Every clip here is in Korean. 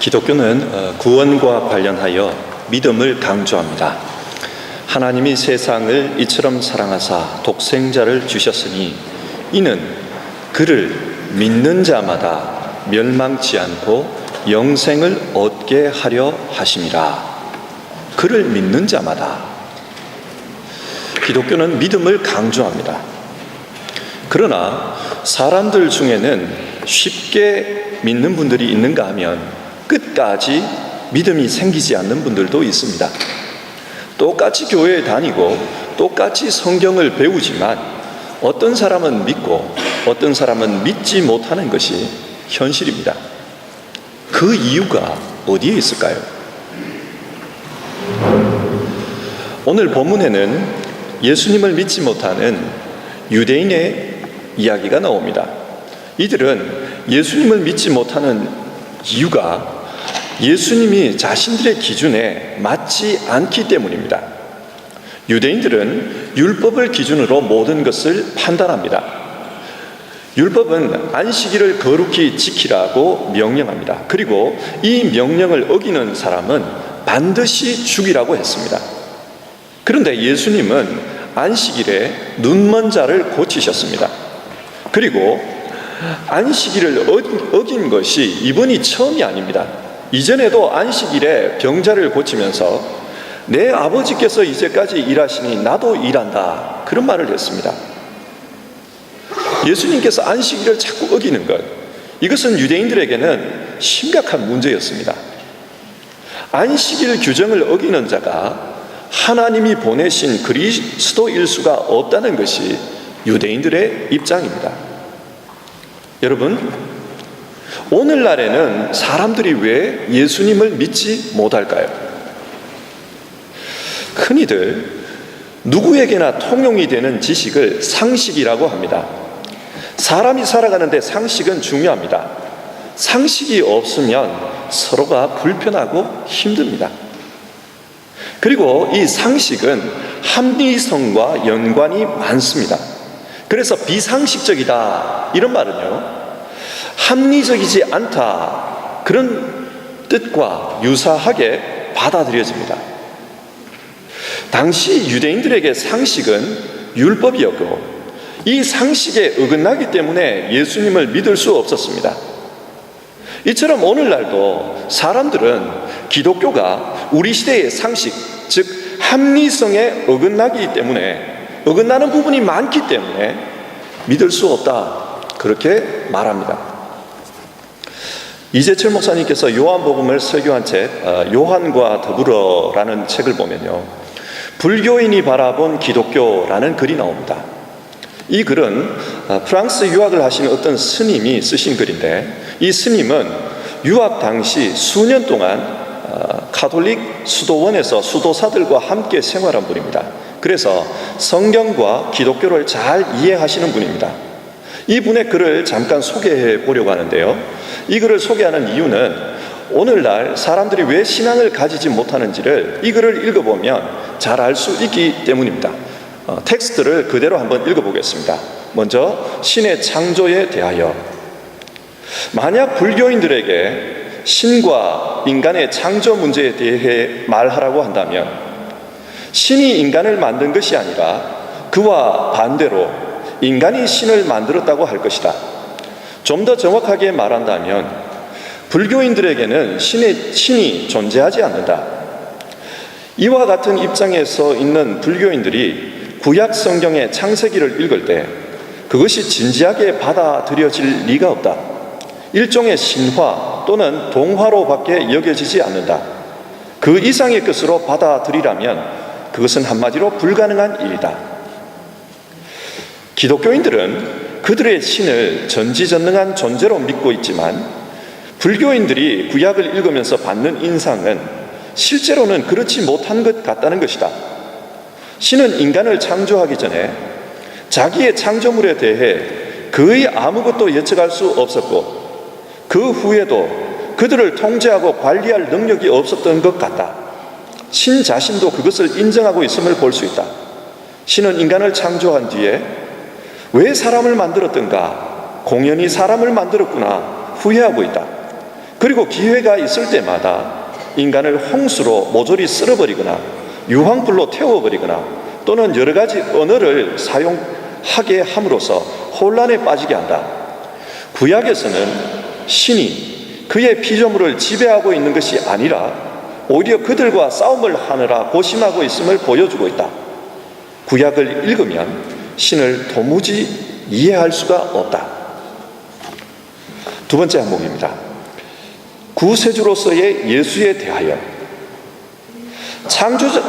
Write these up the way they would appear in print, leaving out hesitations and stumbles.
기독교는 구원과 관련하여 믿음을 강조합니다. 하나님이 세상을 이처럼 사랑하사 독생자를 주셨으니 이는 그를 믿는 자마다 멸망치 않고 영생을 얻게 하려 하심이라. 그를 믿는 자마다. 기독교는 믿음을 강조합니다. 그러나 사람들 중에는 쉽게 믿는 분들이 있는가 하면 끝까지 믿음이 생기지 않는 분들도 있습니다. 똑같이 교회에 다니고 똑같이 성경을 배우지만 어떤 사람은 믿고 어떤 사람은 믿지 못하는 것이 현실입니다. 그 이유가 어디에 있을까요? 오늘 본문에는 예수님을 믿지 못하는 유대인의 이야기가 나옵니다. 이들은 예수님을 믿지 못하는 이유가 예수님이 자신들의 기준에 맞지 않기 때문입니다. 유대인들은 율법을 기준으로 모든 것을 판단합니다. 율법은 안식일을 거룩히 지키라고 명령합니다. 그리고 이 명령을 어기는 사람은 반드시 죽이라고 했습니다. 그런데 예수님은 안식일에 눈먼 자를 고치셨습니다. 그리고 안식일을 어긴 것이 이번이 처음이 아닙니다. 이전에도 안식일에 병자를 고치면서 내 아버지께서 이제까지 일하시니 나도 일한다, 그런 말을 했습니다. 예수님께서 안식일을 자꾸 어기는 것, 이것은 유대인들에게는 심각한 문제였습니다. 안식일 규정을 어기는 자가 하나님이 보내신 그리스도일 수가 없다는 것이 유대인들의 입장입니다. 여러분, 오늘날에는 사람들이 왜 예수님을 믿지 못할까요? 흔히들 누구에게나 통용이 되는 지식을 상식이라고 합니다. 사람이 살아가는데 상식은 중요합니다. 상식이 없으면 서로가 불편하고 힘듭니다. 그리고 이 상식은 합리성과 연관이 많습니다. 그래서 비상식적이다, 이런 말은요, 합리적이지 않다, 그런 뜻과 유사하게 받아들여집니다. 당시 유대인들에게 상식은 율법이었고 이 상식에 어긋나기 때문에 예수님을 믿을 수 없었습니다. 이처럼 오늘날도 사람들은 기독교가 우리 시대의 상식, 즉 합리성에 어긋나는 부분이 많기 때문에 믿을 수 없다, 그렇게 말합니다. 이재철 목사님께서 요한복음을 설교한 책 요한과 더불어라는 책을 보면요, 불교인이 바라본 기독교라는 글이 나옵니다. 이 글은 프랑스 유학을 하시는 어떤 스님이 쓰신 글인데, 이 스님은 유학 당시 수년 동안 가톨릭 수도원에서 수도사들과 함께 생활한 분입니다. 그래서 성경과 기독교를 잘 이해하시는 분입니다. 이분의 글을 잠깐 소개해 보려고 하는데요, 이 글을 소개하는 이유는 오늘날 사람들이 왜 신앙을 가지지 못하는지를 이 글을 읽어보면 잘 알 수 있기 때문입니다. 텍스트를 그대로 한번 읽어보겠습니다. 먼저 신의 창조에 대하여. 만약 불교인들에게 신과 인간의 창조 문제에 대해 말하라고 한다면 신이 인간을 만든 것이 아니라 그와 반대로 인간이 신을 만들었다고 할 것이다. 좀 더 정확하게 말한다면 불교인들에게는 신이 존재하지 않는다. 이와 같은 입장에서 있는 불교인들이 구약 성경의 창세기를 읽을 때 그것이 진지하게 받아들여질 리가 없다. 일종의 신화 또는 동화로밖에 여겨지지 않는다. 그 이상의 것으로 받아들이라면 그것은 한마디로 불가능한 일이다. 기독교인들은 그들의 신을 전지전능한 존재로 믿고 있지만 불교인들이 구약을 읽으면서 받는 인상은 실제로는 그렇지 못한 것 같다는 것이다. 신은 인간을 창조하기 전에 자기의 창조물에 대해 거의 아무것도 예측할 수 없었고 그 후에도 그들을 통제하고 관리할 능력이 없었던 것 같다. 신 자신도 그것을 인정하고 있음을 볼 수 있다. 신은 인간을 창조한 뒤에 왜 사람을 만들었던가, 공연히 사람을 만들었구나 후회하고 있다. 그리고 기회가 있을 때마다 인간을 홍수로 모조리 쓸어버리거나 유황불로 태워버리거나 또는 여러 가지 언어를 사용하게 함으로써 혼란에 빠지게 한다. 구약에서는 신이 그의 피조물을 지배하고 있는 것이 아니라 오히려 그들과 싸움을 하느라 고심하고 있음을 보여주고 있다. 구약을 읽으면 신을 도무지 이해할 수가 없다. 두 번째 항목입니다. 구세주로서의 예수에 대하여.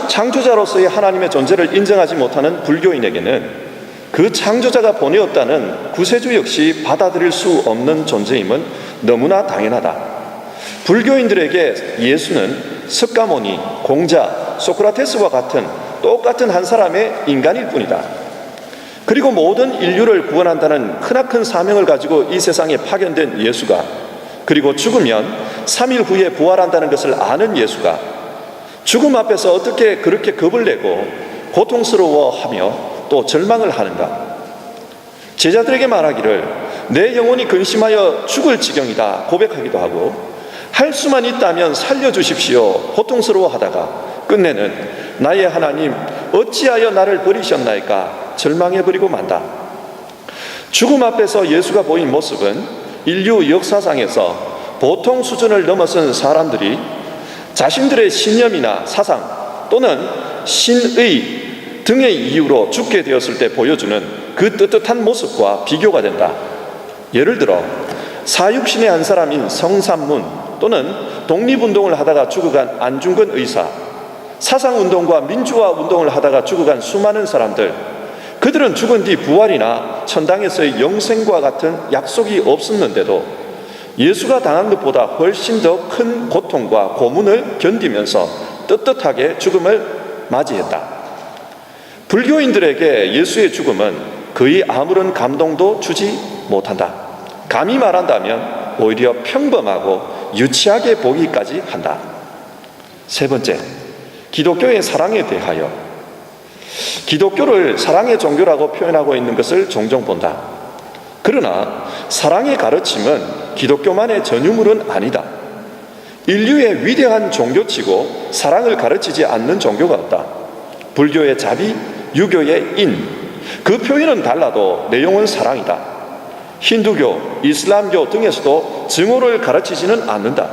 창조자로서의 하나님의 존재를 인정하지 못하는 불교인에게는 그 창조자가 보내었다는 구세주 역시 받아들일 수 없는 존재임은 너무나 당연하다. 불교인들에게 예수는 석가모니, 공자, 소크라테스와 같은 똑같은 한 사람의 인간일 뿐이다. 그리고 모든 인류를 구원한다는 크나큰 사명을 가지고 이 세상에 파견된 예수가, 그리고 죽으면 3일 후에 부활한다는 것을 아는 예수가 죽음 앞에서 어떻게 그렇게 겁을 내고 고통스러워하며 또 절망을 하는가? 제자들에게 말하기를 내 영혼이 근심하여 죽을 지경이다 고백하기도 하고, 할 수만 있다면 살려주십시오 고통스러워하다가 끝내는 나의 하나님 어찌하여 나를 버리셨나이까 절망해버리고 만다. 죽음 앞에서 예수가 보인 모습은 인류 역사상에서 보통 수준을 넘어선 사람들이 자신들의 신념이나 사상 또는 신의 등의 이유로 죽게 되었을 때 보여주는 그 떳떳한 모습과 비교가 된다. 예를 들어 사육신의 한 사람인 성삼문 또는 독립운동을 하다가 죽어간 안중근 의사, 사상운동과 민주화운동을 하다가 죽어간 수많은 사람들, 그들은 죽은 뒤 부활이나 천당에서의 영생과 같은 약속이 없었는데도 예수가 당한 것보다 훨씬 더 큰 고통과 고문을 견디면서 떳떳하게 죽음을 맞이했다. 불교인들에게 예수의 죽음은 거의 아무런 감동도 주지 못한다. 감히 말한다면 오히려 평범하고 유치하게 보기까지 한다. 세 번째, 기독교의 사랑에 대하여. 기독교를 사랑의 종교라고 표현하고 있는 것을 종종 본다. 그러나 사랑의 가르침은 기독교만의 전유물은 아니다. 인류의 위대한 종교치고 사랑을 가르치지 않는 종교가 없다. 불교의 자비, 유교의 인, 그 표현은 달라도 내용은 사랑이다. 힌두교, 이슬람교 등에서도 증오를 가르치지는 않는다.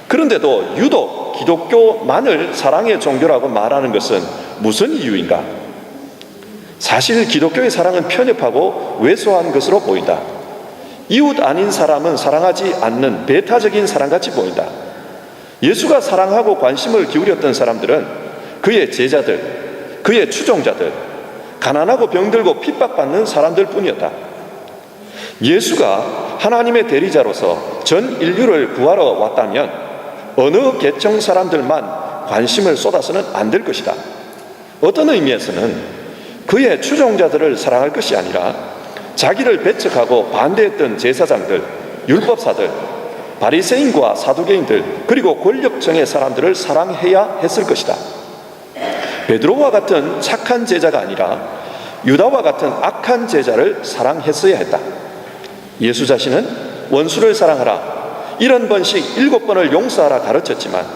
그런데도 유독 기독교만을 사랑의 종교라고 말하는 것은 무슨 이유인가? 사실 기독교의 사랑은 편협하고 왜소한 것으로 보인다. 이웃 아닌 사람은 사랑하지 않는 배타적인 사랑같이 보인다. 예수가 사랑하고 관심을 기울였던 사람들은 그의 제자들, 그의 추종자들, 가난하고 병들고 핍박받는 사람들 뿐이었다. 예수가 하나님의 대리자로서 전 인류를 구하러 왔다면 어느 계층 사람들만 관심을 쏟아서는 안 될 것이다. 어떤 의미에서는 그의 추종자들을 사랑할 것이 아니라 자기를 배척하고 반대했던 제사장들, 율법사들, 바리새인과 사두개인들, 그리고 권력층의 사람들을 사랑해야 했을 것이다. 베드로와 같은 착한 제자가 아니라 유다와 같은 악한 제자를 사랑했어야 했다. 예수 자신은 원수를 사랑하라, 70번씩 7번을 용서하라 가르쳤지만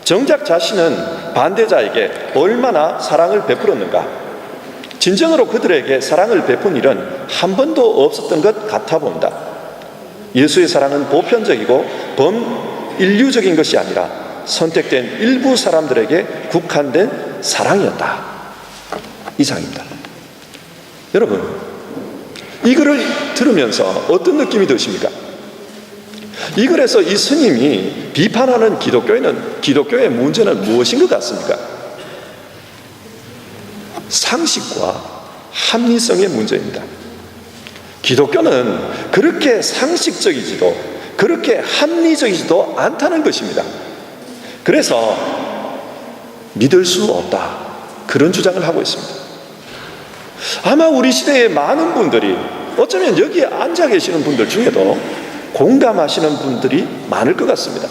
정작 자신은 반대자에게 얼마나 사랑을 베풀었는가? 진정으로 그들에게 사랑을 베푼 일은 한 번도 없었던 것 같아 본다. 예수의 사랑은 보편적이고 범인류적인 것이 아니라 선택된 일부 사람들에게 국한된 사랑이었다. 이상입니다. 여러분, 이 글을 들으면서 어떤 느낌이 드십니까? 이 글에서 이 스님이 비판하는 기독교의 문제는 무엇인 것 같습니까? 상식과 합리성의 문제입니다. 기독교는 그렇게 상식적이지도 그렇게 합리적이지도 않다는 것입니다. 그래서 믿을 수 없다, 그런 주장을 하고 있습니다. 아마 우리 시대의 많은 분들이, 어쩌면 여기에 앉아 계시는 분들 중에도 공감하시는 분들이 많을 것 같습니다.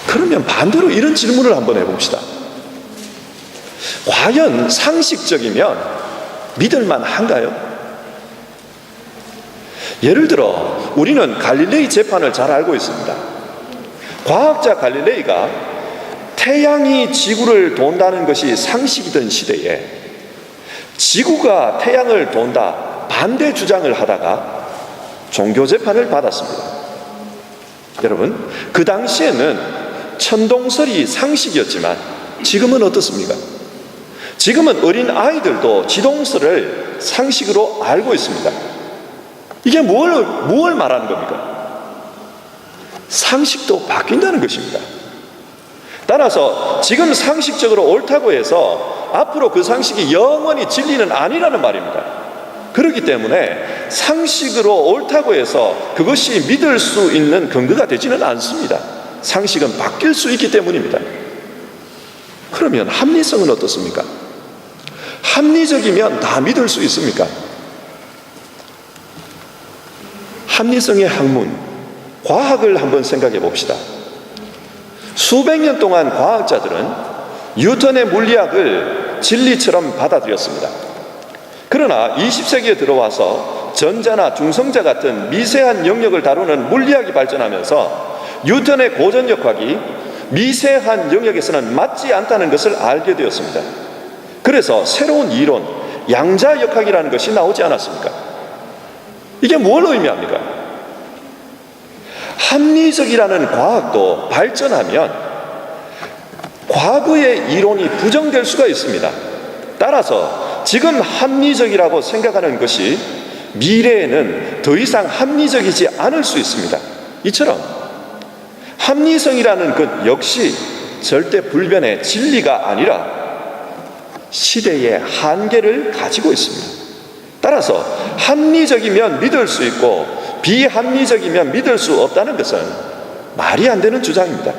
그러면 반대로 이런 질문을 한번 해봅시다. 과연 상식적이면 믿을만 한가요? 예를 들어 우리는 갈릴레이 재판을 잘 알고 있습니다. 과학자 갈릴레이가 태양이 지구를 돈다는 것이 상식이던 시대에 지구가 태양을 돈다 반대 주장을 하다가 종교 재판을 받았습니다. 여러분, 그 당시에는 천동설이 상식이었지만 지금은 어떻습니까? 지금은 어린 아이들도 지동설을 상식으로 알고 있습니다. 이게 뭘 말하는 겁니까? 상식도 바뀐다는 것입니다. 따라서 지금 상식적으로 옳다고 해서 앞으로 그 상식이 영원히 진리는 아니라는 말입니다. 그렇기 때문에 상식으로 옳다고 해서 그것이 믿을 수 있는 근거가 되지는 않습니다. 상식은 바뀔 수 있기 때문입니다. 그러면 합리성은 어떻습니까? 합리적이면 다 믿을 수 있습니까? 합리성의 학문, 과학을 한번 생각해 봅시다. 수백 년 동안 과학자들은 뉴턴의 물리학을 진리처럼 받아들였습니다. 그러나 20세기에 들어와서 전자나 중성자 같은 미세한 영역을 다루는 물리학이 발전하면서 뉴턴의 고전역학이 미세한 영역에서는 맞지 않다는 것을 알게 되었습니다. 그래서 새로운 이론, 양자역학이라는 것이 나오지 않았습니까? 이게 뭘 의미합니까? 합리적이라는 과학도 발전하면 과거의 이론이 부정될 수가 있습니다. 따라서 지금 합리적이라고 생각하는 것이 미래에는 더 이상 합리적이지 않을 수 있습니다. 이처럼 합리성이라는 것 역시 절대 불변의 진리가 아니라 시대의 한계를 가지고 있습니다. 따라서 합리적이면 믿을 수 있고 비합리적이면 믿을 수 없다는 것은 말이 안 되는 주장입니다.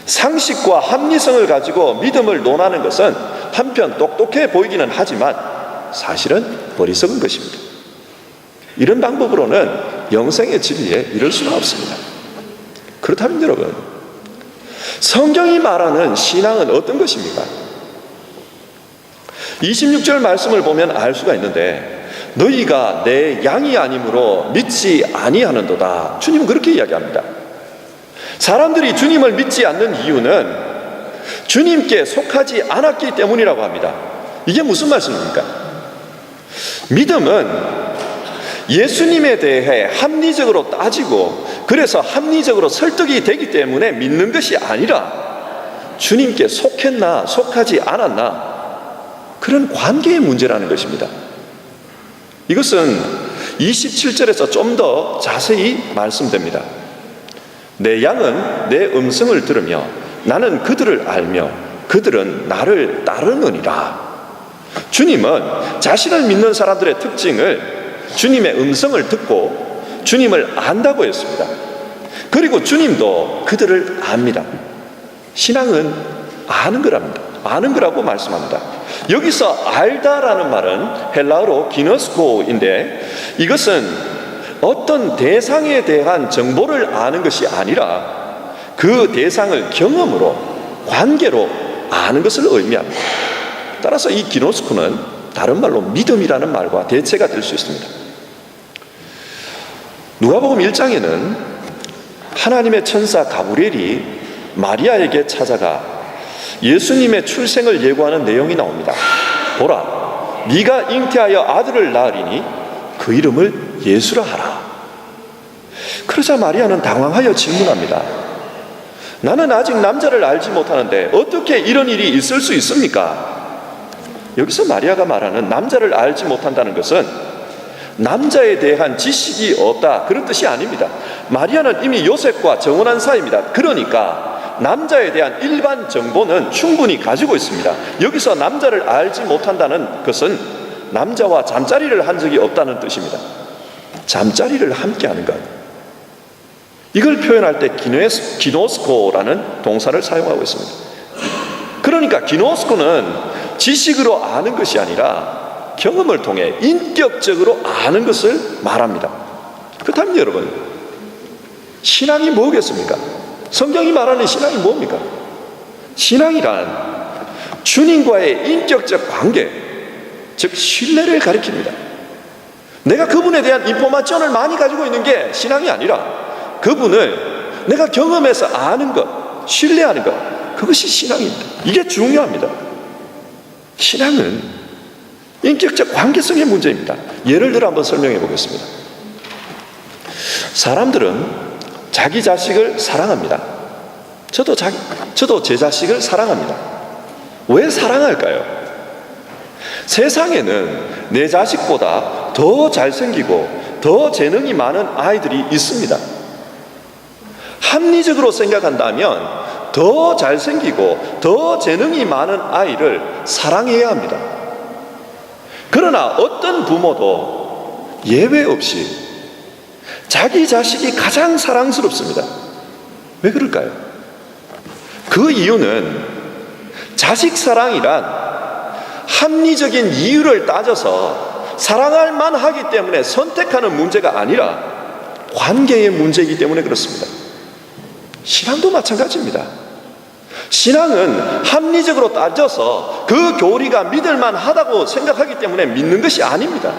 상식과 합리성을 가지고 믿음을 논하는 것은 한편 똑똑해 보이기는 하지만 사실은 어리석은 것입니다. 이런 방법으로는 영생의 진리에 이를 수는 없습니다. 그렇다면 여러분, 성경이 말하는 신앙은 어떤 것입니까? 26절 말씀을 보면 알 수가 있는데 너희가 내 양이 아니므로 믿지 아니하는도다. 주님은 그렇게 이야기합니다. 사람들이 주님을 믿지 않는 이유는 주님께 속하지 않았기 때문이라고 합니다. 이게 무슨 말씀입니까? 믿음은 예수님에 대해 합리적으로 따지고 그래서 합리적으로 설득이 되기 때문에 믿는 것이 아니라 주님께 속했나 속하지 않았나 그런 관계의 문제라는 것입니다. 이것은 27절에서 좀 더 자세히 말씀됩니다. 내 양은 내 음성을 들으며 나는 그들을 알며 그들은 나를 따르느니라. 주님은 자신을 믿는 사람들의 특징을 주님의 음성을 듣고 주님을 안다고 했습니다. 그리고 주님도 그들을 압니다. 신앙은 아는 거랍니다. 아는 거라고 말씀합니다. 여기서 알다라는 말은 헬라어로 기노스코인데 이것은 어떤 대상에 대한 정보를 아는 것이 아니라 그 대상을 경험으로 관계로 아는 것을 의미합니다. 따라서 이 기노스코는 다른 말로 믿음이라는 말과 대체가 될 수 있습니다. 누가복음 1장에는 하나님의 천사 가브리엘이 마리아에게 찾아가 예수님의 출생을 예고하는 내용이 나옵니다. 보라, 네가 잉태하여 아들을 낳으리니 그 이름을 예수라 하라. 그러자 마리아는 당황하여 질문합니다. 나는 아직 남자를 알지 못하는데 어떻게 이런 일이 있을 수 있습니까? 여기서 마리아가 말하는 남자를 알지 못한다는 것은 남자에 대한 지식이 없다 그런 뜻이 아닙니다. 마리아는 이미 요셉과 정혼한 사이입니다. 그러니까 남자에 대한 일반 정보는 충분히 가지고 있습니다. 여기서 남자를 알지 못한다는 것은 남자와 잠자리를 한 적이 없다는 뜻입니다. 잠자리를 함께 하는 것, 이걸 표현할 때 기노스코라는 동사를 사용하고 있습니다. 그러니까 기노스코는 지식으로 아는 것이 아니라 경험을 통해 인격적으로 아는 것을 말합니다. 그렇다면 여러분, 신앙이 뭐겠습니까? 성경이 말하는 신앙이 뭡니까? 신앙이란 주님과의 인격적 관계, 즉 신뢰를 가리킵니다. 내가 그분에 대한 인포메이션을 많이 가지고 있는 게 신앙이 아니라 그분을 내가 경험해서 아는 것, 신뢰하는 것, 그것이 신앙입니다. 이게 중요합니다. 신앙은 인격적 관계성의 문제입니다. 예를 들어 한번 설명해 보겠습니다. 사람들은 자기 자식을 사랑합니다. 저도 제 자식을 사랑합니다. 왜 사랑할까요? 세상에는 내 자식보다 더 잘생기고 더 재능이 많은 아이들이 있습니다. 합리적으로 생각한다면 더 잘생기고 더 재능이 많은 아이를 사랑해야 합니다. 그러나 어떤 부모도 예외 없이 자기 자식이 가장 사랑스럽습니다. 왜 그럴까요? 그 이유는 자식 사랑이란 합리적인 이유를 따져서 사랑할 만하기 때문에 선택하는 문제가 아니라 관계의 문제이기 때문에 그렇습니다. 신앙도 마찬가지입니다. 신앙은 합리적으로 따져서 그 교리가 믿을만 하다고 생각하기 때문에 믿는 것이 아닙니다.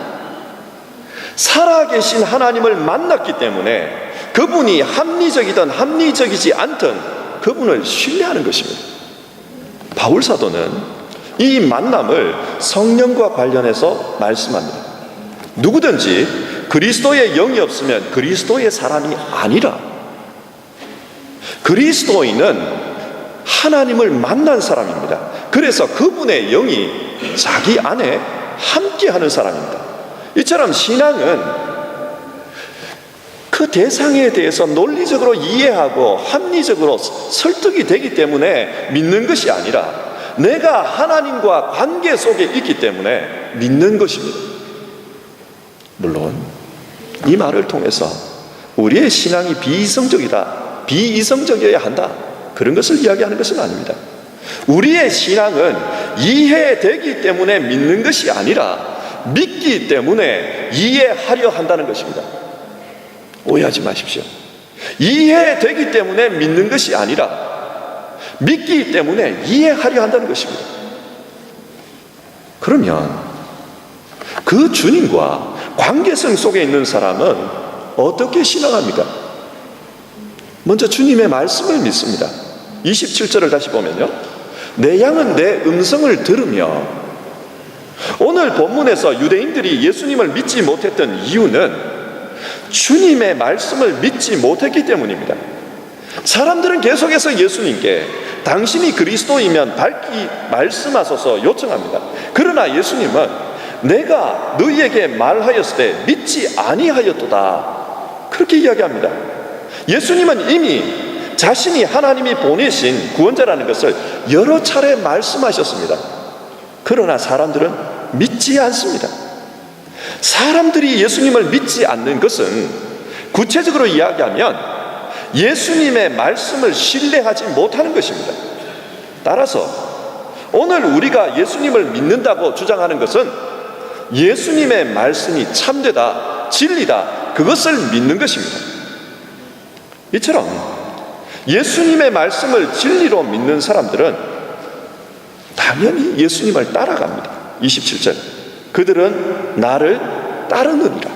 살아계신 하나님을 만났기 때문에 그분이 합리적이든 합리적이지 않든 그분을 신뢰하는 것입니다. 바울 사도는 이 만남을 성령과 관련해서 말씀합니다. 누구든지 그리스도의 영이 없으면 그리스도의 사람이 아니라, 그리스도인은 하나님을 만난 사람입니다. 그래서 그분의 영이 자기 안에 함께하는 사람입니다. 이처럼 신앙은 그 대상에 대해서 논리적으로 이해하고 합리적으로 설득이 되기 때문에 믿는 것이 아니라 내가 하나님과 관계 속에 있기 때문에 믿는 것입니다. 물론 이 말을 통해서 우리의 신앙이 비이성적이어야 한다, 그런 것을 이야기하는 것은 아닙니다. 우리의 신앙은 이해되기 때문에 믿는 것이 아니라 믿기 때문에 이해하려 한다는 것입니다. 오해하지 마십시오. 이해되기 때문에 믿는 것이 아니라 믿기 때문에 이해하려 한다는 것입니다. 그러면 그 주님과 관계성 속에 있는 사람은 어떻게 신앙합니까? 먼저 주님의 말씀을 믿습니다. 27절을 다시 보면요, 내 양은 내 음성을 들으며. 오늘 본문에서 유대인들이 예수님을 믿지 못했던 이유는 주님의 말씀을 믿지 못했기 때문입니다. 사람들은 계속해서 예수님께 당신이 그리스도이면 밝히 말씀하소서 요청합니다. 그러나 예수님은 내가 너희에게 말하였을 때 믿지 아니하였도다, 그렇게 이야기합니다. 예수님은 이미 자신이 하나님이 보내신 구원자라는 것을 여러 차례 말씀하셨습니다. 그러나 사람들은 믿지 않습니다. 사람들이 예수님을 믿지 않는 것은 구체적으로 이야기하면 예수님의 말씀을 신뢰하지 못하는 것입니다. 따라서 오늘 우리가 예수님을 믿는다고 주장하는 것은 예수님의 말씀이 참되다, 진리다, 그것을 믿는 것입니다. 이처럼 예수님의 말씀을 진리로 믿는 사람들은 당연히 예수님을 따라갑니다. 27절, 그들은 나를 따르느니라.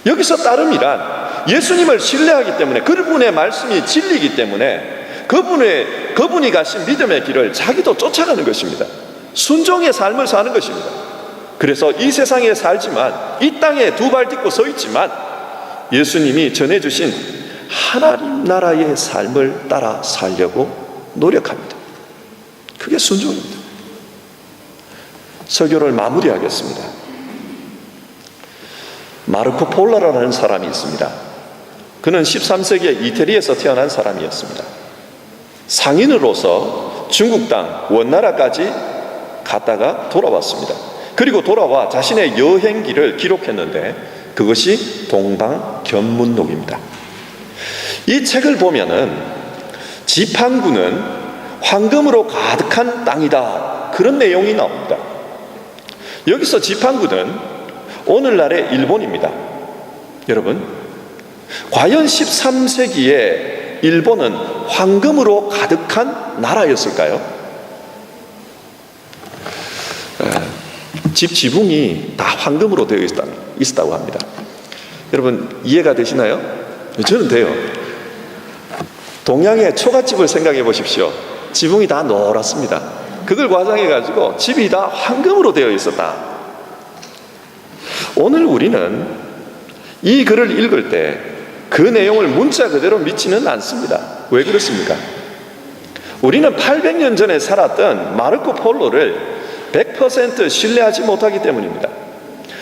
여기서 따름이란 예수님을 신뢰하기 때문에, 그분의 말씀이 진리이기 때문에 그분이 가신 믿음의 길을 자기도 쫓아가는 것입니다. 순종의 삶을 사는 것입니다. 그래서 이 세상에 살지만, 이 땅에 두 발 딛고 서 있지만 예수님이 전해주신 하나님 나라의 삶을 따라 살려고 노력합니다. 그게 순종입니다. 설교를 마무리하겠습니다. 마르코 폴로라는 사람이 있습니다. 그는 13세기에 이태리에서 태어난 사람이었습니다. 상인으로서 중국 땅 원나라까지 갔다가 돌아왔습니다. 그리고 돌아와 자신의 여행기를 기록했는데 그것이 동방견문록입니다. 이 책을 보면은 지판구는 황금으로 가득한 땅이다, 그런 내용이 나옵니다. 여기서 지판구는 오늘날의 일본입니다. 여러분, 과연 13세기에 일본은 황금으로 가득한 나라였을까요? 집 지붕이 다 황금으로 되어 있다. 있었다고 합니다. 여러분 이해가 되시나요? 저는 돼요. 동양의 초가집을 생각해 보십시오. 지붕이 다 노랗습니다. 그걸 과장해 가지고 집이 다 황금으로 되어 있었다. 오늘 우리는 이 글을 읽을 때 그 내용을 문자 그대로 믿지는 않습니다. 왜 그렇습니까? 우리는 800년 전에 살았던 마르코 폴로를 100% 신뢰하지 못하기 때문입니다.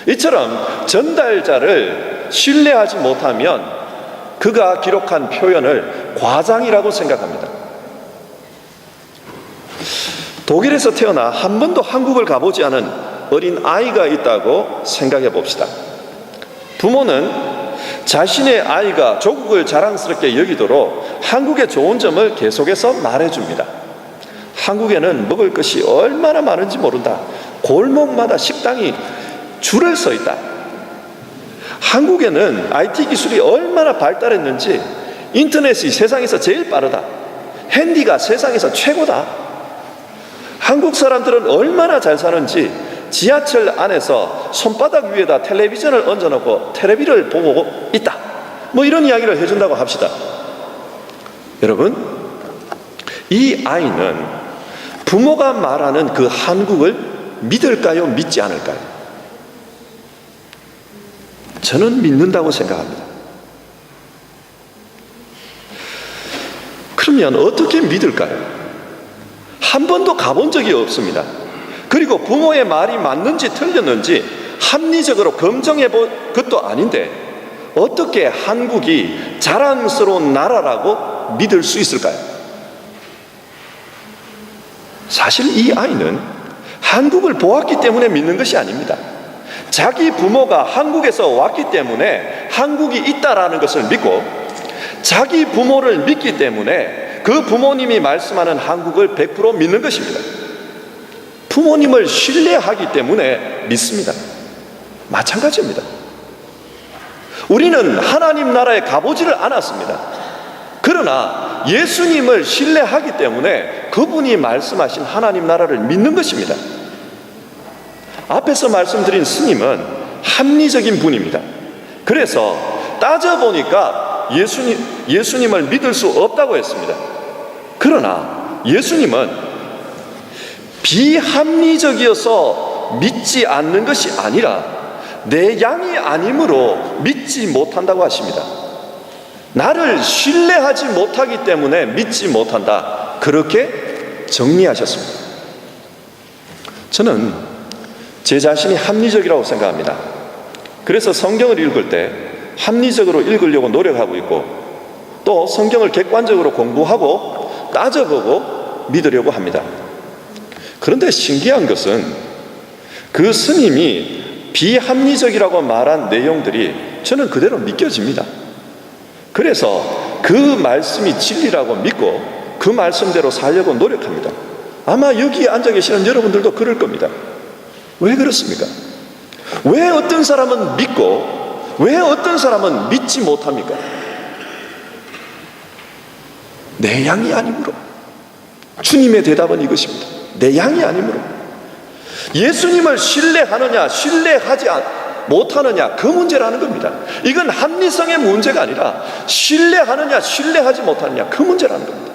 이처럼 전달자를 신뢰하지 못하면 그가 기록한 표현을 과장이라고 생각합니다. 독일에서 태어나 한 번도 한국을 가보지 않은 어린 아이가 있다고 생각해 봅시다. 부모는 자신의 아이가 조국을 자랑스럽게 여기도록 한국의 좋은 점을 계속해서 말해줍니다. 한국에는 먹을 것이 얼마나 많은지 모른다. 골목마다 식당이 줄을 서 있다. 한국에는 IT 기술이 얼마나 발달했는지 인터넷이 세상에서 제일 빠르다. 핸디가 세상에서 최고다. 한국 사람들은 얼마나 잘 사는지 지하철 안에서 손바닥 위에다 텔레비전을 얹어놓고 텔레비를 보고 있다. 뭐 이런 이야기를 해준다고 합시다. 여러분, 이 아이는 부모가 말하는 그 한국을 믿을까요? 믿지 않을까요? 저는 믿는다고 생각합니다. 그러면 어떻게 믿을까요? 한 번도 가본 적이 없습니다. 그리고 부모의 말이 맞는지 틀렸는지 합리적으로 검증해 본 것도 아닌데 어떻게 한국이 자랑스러운 나라라고 믿을 수 있을까요? 사실 이 아이는 한국을 보았기 때문에 믿는 것이 아닙니다. 자기 부모가 한국에서 왔기 때문에 한국이 있다라는 것을 믿고 자기 부모를 믿기 때문에 그 부모님이 말씀하는 한국을 100% 믿는 것입니다. 부모님을 신뢰하기 때문에 믿습니다. 마찬가지입니다. 우리는 하나님 나라에 가보지를 않았습니다. 그러나 예수님을 신뢰하기 때문에 그분이 말씀하신 하나님 나라를 믿는 것입니다. 앞에서 말씀드린 스님은 합리적인 분입니다. 그래서 따져보니까 예수님을 믿을 수 없다고 했습니다. 그러나 예수님은 비합리적이어서 믿지 않는 것이 아니라 내 양이 아니므로 믿지 못한다고 하십니다. 나를 신뢰하지 못하기 때문에 믿지 못한다. 그렇게 정리하셨습니다. 저는 제 자신이 합리적이라고 생각합니다. 그래서 성경을 읽을 때 합리적으로 읽으려고 노력하고 있고 또 성경을 객관적으로 공부하고 따져보고 믿으려고 합니다. 그런데 신기한 것은 그 스님이 비합리적이라고 말한 내용들이 저는 그대로 믿겨집니다. 그래서 그 말씀이 진리라고 믿고 그 말씀대로 살려고 노력합니다. 아마 여기에 앉아 계시는 여러분들도 그럴 겁니다. 왜 그렇습니까? 왜 어떤 사람은 믿고 왜 어떤 사람은 믿지 못합니까? 내 양이 아니므로. 주님의 대답은 이것입니다. 내 양이 아니므로. 예수님을 신뢰하느냐 신뢰하지 못하느냐 그 문제라는 겁니다. 이건 합리성의 문제가 아니라 신뢰하느냐 신뢰하지 못하느냐 그 문제라는 겁니다.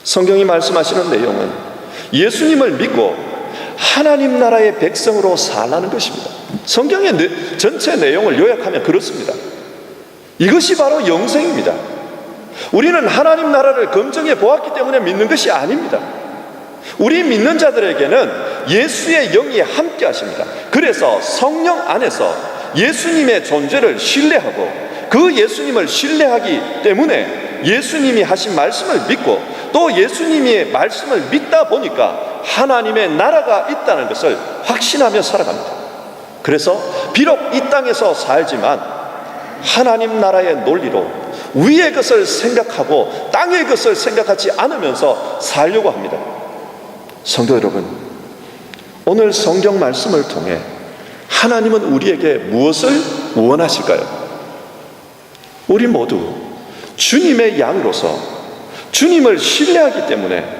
성경이 말씀하시는 내용은 예수님을 믿고 하나님 나라의 백성으로 살라는 것입니다. 성경의 전체 내용을 요약하면 그렇습니다. 이것이 바로 영생입니다. 우리는 하나님 나라를 검증해 보았기 때문에 믿는 것이 아닙니다. 우리 믿는 자들에게는 예수의 영이 함께 하십니다. 그래서 성령 안에서 예수님의 존재를 신뢰하고 그 예수님을 신뢰하기 때문에 예수님이 하신 말씀을 믿고 또 예수님의 말씀을 믿다 보니까 하나님의 나라가 있다는 것을 확신하며 살아갑니다. 그래서 비록 이 땅에서 살지만 하나님 나라의 논리로 위의 것을 생각하고 땅의 것을 생각하지 않으면서 살려고 합니다. 성도 여러분, 오늘 성경 말씀을 통해 하나님은 우리에게 무엇을 원하실까요? 우리 모두 주님의 양으로서 주님을 신뢰하기 때문에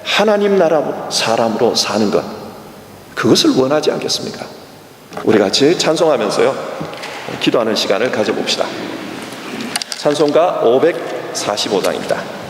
하나님 나라 사람으로 사는 것, 그것을 원하지 않겠습니까? 우리 같이 찬송하면서요 기도하는 시간을 가져봅시다. 찬송가 545장입니다.